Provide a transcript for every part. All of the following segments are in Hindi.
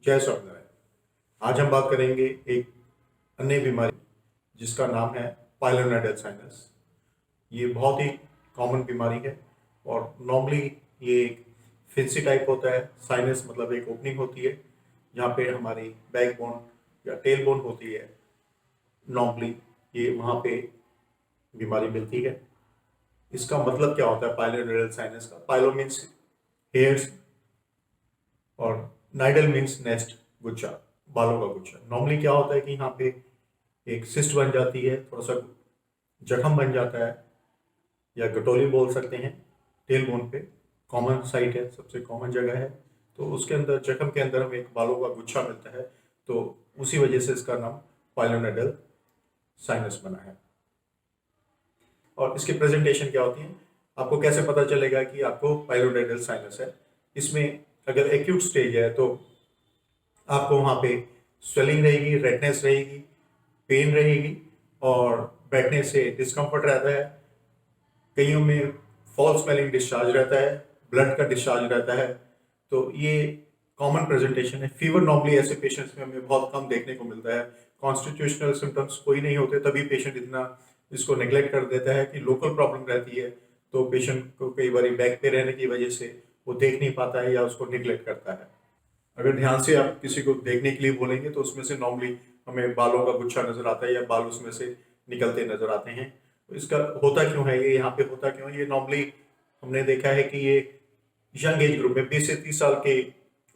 जय स्वामिनारायण। आज हम बात करेंगे एक अन्य बीमारी जिसका नाम है पाइलोनेडल साइनस। ये बहुत ही कॉमन बीमारी है और नॉर्मली ये एक फिंसी टाइप होता है। साइनस मतलब एक ओपनिंग होती है जहाँ पे हमारी बैक बोन या टेल बोन होती है। नॉर्मली ये वहाँ पे बीमारी मिलती है। इसका मतलब क्या होता है पाइलोनेडल साइनस का? पाइलो मीन्स हेयर्स और नाइडल मीन्स नेस्ट, गुच्छा, बालों का गुच्छा। नॉर्मली क्या होता है कि यहाँ पे एक सिस्ट बन जाती है, थोड़ा सा जख्म बन जाता है या गटोली बोल सकते हैं। टेल बोन पे कॉमन साइट है, सबसे कॉमन जगह है। तो उसके अंदर जख्म के अंदर हमें एक बालों का गुच्छा मिलता है, तो उसी वजह से इसका नाम पाइलोनेडल साइनस बना है। और इसकी प्रेजेंटेशन क्या होती है? आपको कैसे पता चलेगा कि आपको पाइलोनेडल साइनस है? इसमें अगर एक्यूट स्टेज है तो आपको वहाँ पे स्वेलिंग रहेगी, रेडनेस रहेगी, पेन रहेगी और बैठने से डिस्कम्फर्ट रहता है। कईयों में फॉल स्मेलिंग डिस्चार्ज रहता है, ब्लड का डिस्चार्ज रहता है। तो ये कॉमन प्रेजेंटेशन है। फीवर नॉर्मली ऐसे पेशेंट्स में हमें बहुत कम देखने को मिलता है। कॉन्स्टिट्यूशनल सिम्टम्स कोई नहीं होते, तभी पेशेंट इतना इसको नेग्लेक्ट कर देता है कि लोकल प्रॉब्लम रहती है, तो पेशेंट को कई बार बैक पे रहने की वजह से वो देख नहीं पाता है या उसको निग्लेक्ट करता है। अगर ध्यान से आप किसी को देखने के लिए बोलेंगे तो उसमें से नॉर्मली हमें बालों का गुच्छा नजर आता है या बाल उसमें से निकलते नजर आते हैं। तो इसका होता क्यों है, ये यहाँ पे होता क्यों है? ये नॉर्मली हमने देखा है कि ये यंग एज ग्रुप में 20 से 30 साल के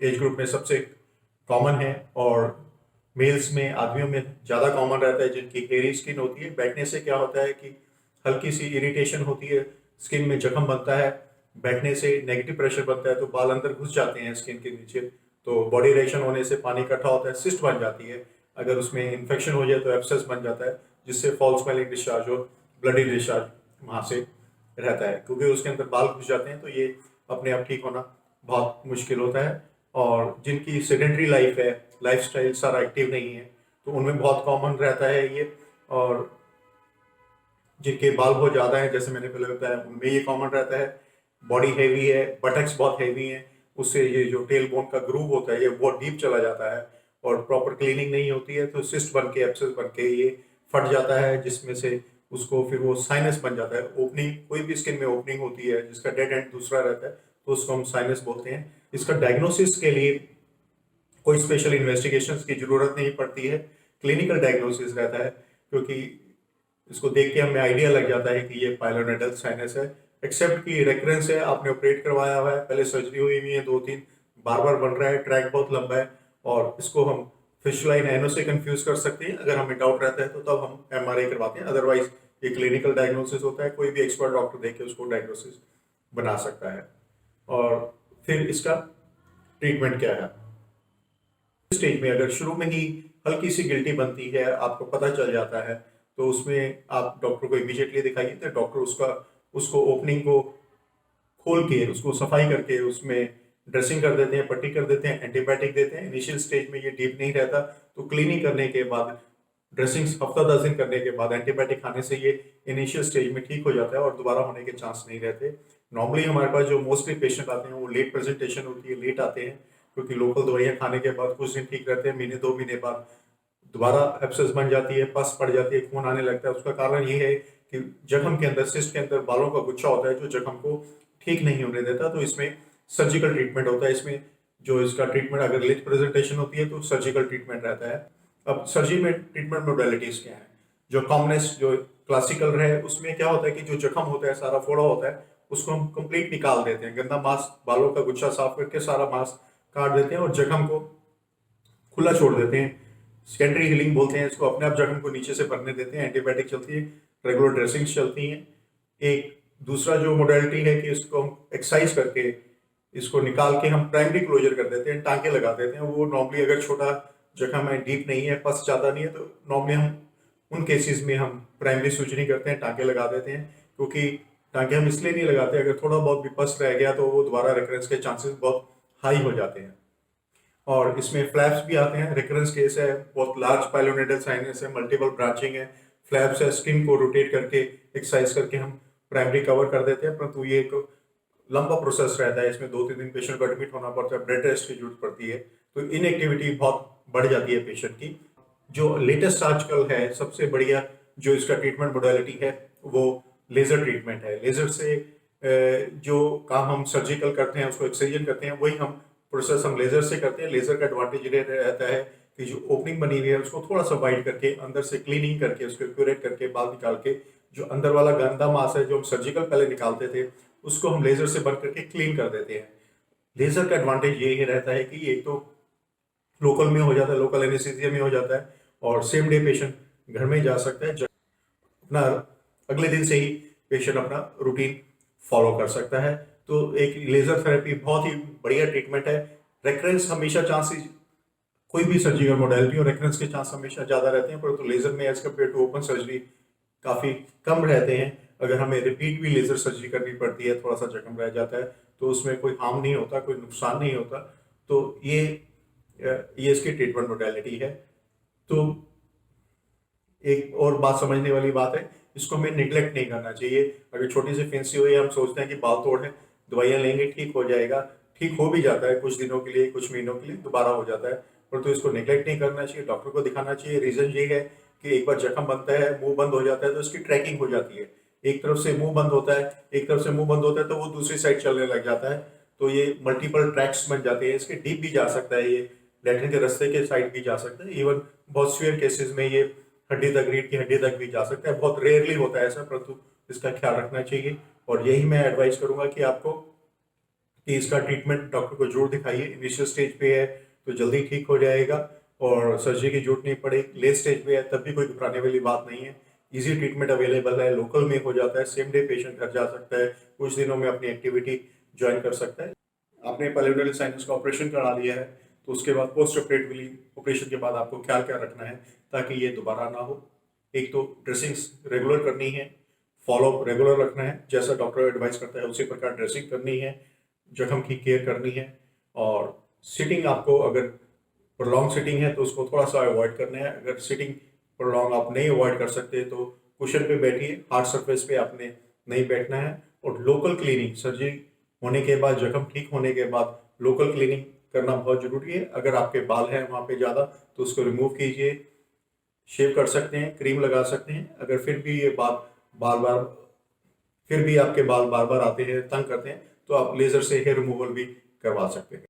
एज ग्रुप में सबसे कॉमन है और मेल्स में, आदमियों में ज़्यादा कॉमन रहता है जिनकी हेयरी स्किन होती है। बैठने से क्या होता है कि हल्की सी इरिटेशन होती है, स्किन में जख्म बनता है, बैठने से नेगेटिव प्रेशर बनता है तो बाल अंदर घुस जाते हैं स्किन के नीचे, तो बॉडी रिएक्शन होने से पानी इकट्ठा होता है, सिस्ट बन जाती है। अगर उसमें इन्फेक्शन हो जाए तो एब्सेस बन जाता है, जिससे फॉल स्मेलिंग डिस्चार्ज और ब्लडी डिस्चार्ज वहाँ से रहता है। क्योंकि उसके अंदर बाल घुस जाते हैं तो ये अपने आप ठीक होना बहुत मुश्किल होता है। और जिनकी सेडेंटरी लाइफ है, लाइफस्टाइल सारा एक्टिव नहीं है, तो उनमें बहुत कॉमन रहता है ये। और जिनके बाल बहुत ज़्यादा हैं, जैसे मैंने पहले बताया, उनमें ये कॉमन रहता है। बॉडी हैवी है, बटक्स बहुत हैवी हैं, उससे ये जो टेल बोन का ग्रूव होता है ये बहुत डीप चला जाता है और प्रॉपर क्लीनिंग नहीं होती है, तो सिस्ट बन के, एब्सेस बन के ये फट जाता है, जिसमें से उसको फिर वो साइनस बन जाता है। ओपनिंग, कोई भी स्किन में ओपनिंग होती है जिसका डेड एंड दूसरा रहता है तो उसको हम साइनस बोलते हैं। इसका डायग्नोसिस के लिए कोई स्पेशल इन्वेस्टिगेशंस की जरूरत नहीं पड़ती है, क्लिनिकल डायग्नोसिस रहता है, क्योंकि इसको देख के हमें आइडिया लग जाता है कि ये पाइलोनेडल साइनस है। एक्सेप्ट कि रेकरेंस है, आपने ऑपरेट करवाया हुआ है, पहले सर्जरी हुई हुई है 2-3, बार बार बन रहा है, ट्रैक बहुत लंबा है और इसको हम फिशर लाइन एनो से कंफ्यूज कर सकते हैं। अगर हमें डाउट रहता है तो तब हम एमआरआई करवाते हैं, अदरवाइज ये क्लिनिकल डायग्नोसिस होता है, कोई भी एक्सपर्ट डॉक्टर देख के उसको डायग्नोसिस बना सकता है। और फिर इसका ट्रीटमेंट क्या है? स्टेज में अगर शुरू में ही हल्की सी गिल्टी बनती है, आपको पता चल जाता है, तो उसमें आप डॉक्टर को इमीडिएटली दिखाइए। तो डॉक्टर उसको ओपनिंग को खोल के, उसको सफाई करके उसमें ड्रेसिंग कर देते हैं, पट्टी कर देते हैं, एंटीबायोटिक देते हैं। इनिशियल स्टेज में ये डीप नहीं रहता, तो क्लीनिंग करने के बाद, ड्रेसिंग हफ्ता 10 दिन करने के बाद, एंटीबायोटिक खाने से ये इनिशियल स्टेज में ठीक हो जाता है और दोबारा होने के चांस नहीं रहते। नॉर्मली हमारे पास जो मोस्टली पेशेंट आते हैं वो लेट प्रेजेंटेशन होती है, लेट आते हैं, क्योंकि लोकल दवाइयाँ खाने के बाद कुछ दिन ठीक रहते हैं, महीने 2 महीने बाद दोबारा एब्सेस बन जाती है, पस पड़ जाती है, खून आने लगता है। उसका कारण ये है कि जख्म के अंदर, सिस्ट के अंदर बालों का गुच्छा होता है जो जख्म को ठीक नहीं होने देता। तो इसमें सर्जिकल ट्रीटमेंट होता है। इसमें जो इसका ट्रीटमेंट, अगर लेट प्रेजेंटेशन होती है तो सर्जिकल ट्रीटमेंट रहता है। अब सर्जरी में ट्रीटमेंट मोडेलिटीज क्या है? जो कॉमनेस्ट, जो क्लासिकल रहे, उसमें क्या होता है कि जो जख्म होता है, सारा फोड़ा होता है, उसको हम कंप्लीट निकाल देते हैं। गंदा मांस, बालों का गुच्छा साफ करके सारा मांस काट देते हैं और जख्म को खुला छोड़ देते हैं। सेकेंडरी हीलिंग बोलते हैं इसको। अपने आप जख्म को नीचे से भरने देते हैं, एंटीबायोटिक चलती है, रेगुलर ड्रेसिंग चलती हैं। एक दूसरा जो मोडेलिटी है कि इसको हम एक्सरसाइज करके इसको निकाल के हम प्राइमरी क्लोजर कर देते हैं, टांके लगा देते हैं। वो नॉर्मली अगर छोटा जख्म है, डीप नहीं है, पस ज़्यादा नहीं है, तो नॉर्मली हम उन केसेस में हम प्राइमरी सूजनी करते हैं, टांके लगा देते हैं। क्योंकि टांके हम इसलिए नहीं लगाते, अगर थोड़ा बहुत भी पस रह गया तो वो दोबारा रिकरेंस के चांसेस बहुत हाई हो जाते हैं। और इसमें फ्लैप्स भी आते हैं। रिकरेंस केस है, बहुत लार्ज पाइलोनेडल साइनस है, मल्टीपल ब्रांचिंग है, फ्लैप्स है, स्किन को रोटेट करके, एक्सरसाइज करके हम प्राइमरी कवर कर देते हैं। परंतु ये एक लंबा प्रोसेस रहता है, इसमें 2-3 दिन पेशेंट को एडमिट होना पड़ता है, ब्लड टेस्ट की जरूरत पड़ती है, तो इनएक्टिविटी बहुत बढ़ जाती है पेशेंट की। जो लेटेस्ट आजकल है सबसे बढ़िया जो इसका ट्रीटमेंट मोडालिटी है वो लेजर ट्रीटमेंट है। लेजर से जो काम हम सर्जिकल करते हैं उसको एक्सcision करते हैं, वही हम प्रोसेस हम लेजर से करते हैं। लेजर का एडवांटेज ये रहता है कि जो ओपनिंग बनी हुई है उसको थोड़ा सा वाइड करके अंदर से क्लीनिंग करके उसको क्यूरेट करके बाल निकाल के जो अंदर वाला गंदा मांस है जो हम सर्जिकल पहले निकालते थे उसको हम लेजर से बंद करके क्लीन कर देते हैं। लेजर का एडवांटेज यही रहता है कि एक तो लोकल में हो जाता है, लोकल एनेस्थीसिया में हो जाता है और सेम डे पेशेंट घर में जा सकता है, अपना अगले दिन से ही पेशेंट अपना रूटीन फॉलो कर सकता है। तो एक लेजर थेरेपी बहुत ही बढ़िया ट्रीटमेंट है। रेकरेंस हमेशा चांसेस, कोई भी सर्जिकल मोडालिटी और रेकरेंस के चांस हमेशा ज़्यादा रहते हैं, परंतु लेजर में as compare to open surgery काफ़ी कम रहते हैं। अगर हमें रिपीट भी लेजर सर्जरी करनी पड़ती है, थोड़ा सा जख्म रह जाता है तो उसमें कोई हार्म नहीं होता, कोई नुकसान नहीं होता। तो ये इसकी ट्रीटमेंट मोडालिटी है। तो एक और बात समझने वाली बात है, इसको हमें निगलेक्ट नहीं करना चाहिए। अगर छोटी सी फिंसी हुई हम सोचते हैं कि बाल तोड़ है, दवाइयाँ लेंगे ठीक हो जाएगा, ठीक हो भी जाता है कुछ दिनों के लिए, कुछ महीनों के लिए दोबारा हो जाता है, परंतु तो इसको निगलेक्ट नहीं करना चाहिए, डॉक्टर को दिखाना चाहिए। रीजन ये है कि एक बार जख्म बनता है, मुंह बंद हो जाता है तो इसकी ट्रैकिंग हो जाती है। एक तरफ से मुंह बंद होता है, एक तरफ से मुंह बंद होता है तो वो दूसरी साइड चलने लग जाता है, तो ये मल्टीपल ट्रैक्स बन जाते हैं। इसके डीप भी जा सकता है, ये लैट्रिन के रास्ते के साइड भी जा सकता है। इवन बहुत सीवियर केसेस में ये हड्डी तक, रीढ़ की हड्डी तक भी जा सकता है। बहुत रेयरली होता है ऐसा, परंतु इसका ख्याल रखना चाहिए। और यही मैं एडवाइस करूंगा कि आपको कि इसका ट्रीटमेंट डॉक्टर को जरूर दिखाइए। इनिशियल स्टेज पे है तो जल्दी ठीक हो जाएगा और सर्जरी की जरूरत नहीं पड़ेगी। लेट स्टेज पे है तब भी कोई घबराने वाली बात नहीं है। इजी ट्रीटमेंट अवेलेबल है, लोकल में हो जाता है, सेम डे पेशेंट घर जा सकता है, कुछ दिनों में अपनी एक्टिविटी ज्वाइन कर सकता है। आपने पैल्पेब्रल साइनस का ऑपरेशन करा लिया है तो उसके बाद पोस्ट ऑपरेटिवली ऑपरेशन के बाद आपको ख्याल क्या रखना है ताकि ये दोबारा ना हो। एक तो ड्रेसिंग्स रेगुलर करनी है, फॉलोअप रेगुलर रखना है, जैसा डॉक्टर एडवाइस करता है उसी प्रकार ड्रेसिंग करनी है, जख्म की केयर करनी है। और सिटिंग आपको अगर प्रोलॉन्ग सिटिंग है तो उसको थोड़ा सा अवॉइड करना है। अगर सिटिंग प्रोलॉन्ग आप नहीं अवॉइड कर सकते तो कुशन पे बैठिए, हार्ड सरफेस पे आपने नहीं बैठना है। और लोकल क्लीनिंग, सर्जरी होने के बाद, जख्म ठीक होने के बाद लोकल क्लीनिंग करना बहुत जरूरी है। अगर आपके बाल हैं वहाँ पे ज़्यादा तो उसको रिमूव कीजिए, शेव कर सकते हैं, क्रीम लगा सकते हैं। अगर फिर भी ये बाल बार बार फिर भी आपके बाल बार बार आते हैं, तंग करते हैं, तो आप लेजर से हेयर रिमूवल भी करवा सकते हैं।